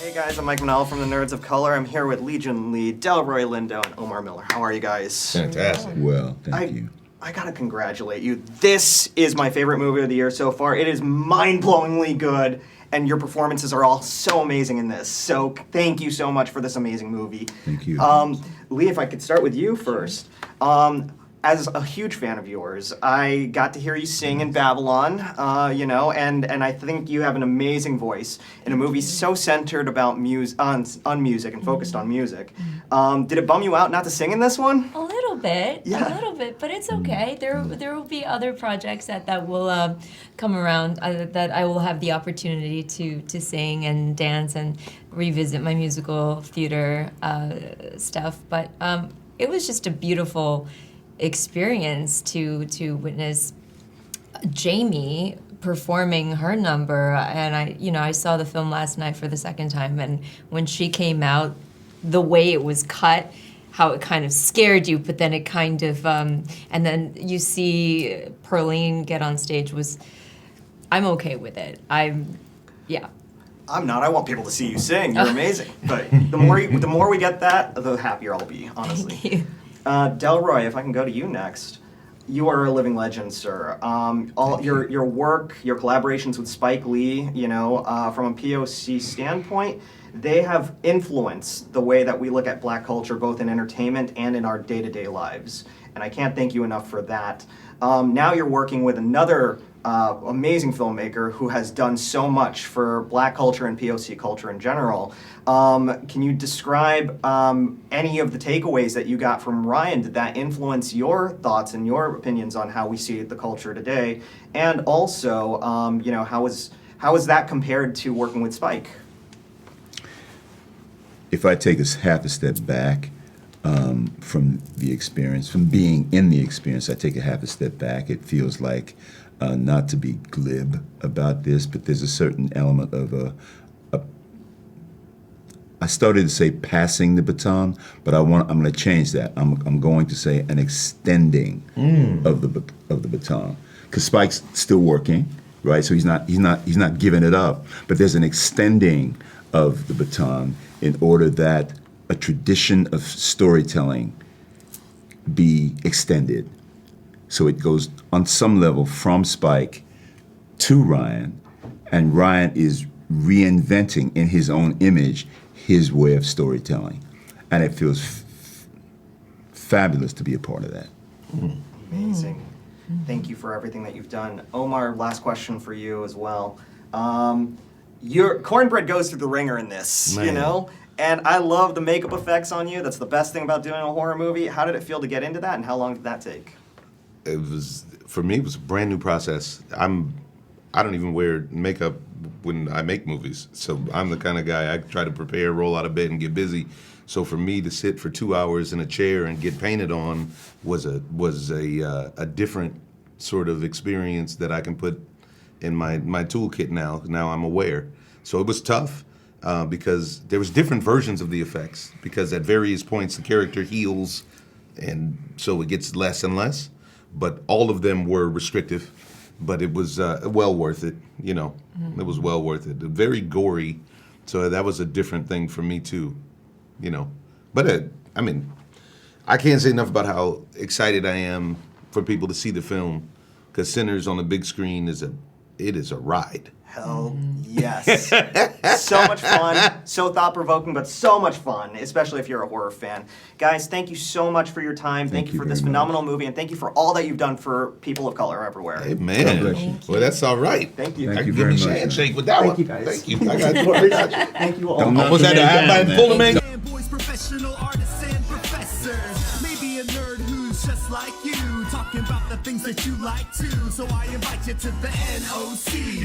Hey guys, I'm Mike Manell from the Nerds of Color. I'm here with Legion lead Delroy Lindo and Omar Miller. How are you guys? Fantastic. Well, thank you. I gotta congratulate you. This is my favorite movie of the year so far. It is mind-blowingly good, and your performances are all so amazing in this. So thank you so much for this amazing movie. Thank you. Lee, if I could start with you first. As a huge fan of yours, I got to hear you sing in Babylon, and I think you have an amazing voice in a movie so centered about on music and focused on music. Did it bum you out not to sing in this one? A little bit, but it's okay. There will be other projects that will come around that I will have the opportunity to sing and dance and revisit my musical theater stuff. But it was just a beautiful experience to witness Jamie performing her number, and I saw the film last night for the second time, and when she came out, the way it was cut, how it kind of scared you, but then it kind of and then you see Perlene get on stage I'm okay with it. I'm not. I want people to see you sing. You're amazing. But the more we get that, the happier I'll be, honestly. Thank you. Delroy, if I can go to you next. You are a living legend, sir. All your work, your collaborations with Spike Lee, from a POC standpoint, they have influenced the way that we look at black culture, both in entertainment and in our day-to-day lives. And I can't thank you enough for that. Now you're working with another amazing filmmaker who has done so much for black culture and POC culture in general. Can you describe any of the takeaways that you got from Ryan? Did that influence your thoughts and your opinions on how we see the culture today? And also, how is that compared to working with Spike? If I take half a step back from the experience, from being in the experience, I take a half a step back. It feels like, not to be glib about this, but there's a certain element of I started to say passing the baton, but I'm going to change that. I'm going to say an extending of the baton, because Spike's still working, right? So he's not giving it up, but there's an extending of the baton in order that a tradition of storytelling be extended. So it goes on some level from Spike to Ryan, and Ryan is reinventing in his own image his way of storytelling. And it feels fabulous to be a part of that. Amazing. Thank you for everything that you've done. Omar, last question for you as well. Your cornbread goes through the ringer in this, And I love the makeup effects on you. That's the best thing about doing a horror movie. How did it feel to get into that, and how long did that take? For me, it was a brand new process. I don't even wear makeup when I make movies. So I'm the kind of guy, I try to prepare, roll out of bed, and get busy. So for me to sit for 2 hours in a chair and get painted on was a different sort of experience that I can put in my toolkit now. Now I'm aware. So it was tough because there was different versions of the effects, because at various points the character heals, and so it gets less and less. But all of them were restrictive. But it was well worth it, It was well worth it. Very gory, so that was a different thing for me too, But I can't say enough about how excited I am for people to see the film, because Sinners on the big screen is a ride. Hell yes. So much fun, so thought-provoking, but so much fun, especially if you're a horror fan. Guys, thank you so much for your time. Thank you for this phenomenal movie, and thank you for all that you've done for people of color everywhere. Hey, man. Well, that's all right. Thank you. Thank you Give very me a much. handshake with that one. Thank you, guys. Thank you. I got you. Thank you all. Almost had to have my pull them in. Boys, professional artists and professors. Maybe a nerd who's just like you, talking about the things that you like too. So I invite you to the NOC.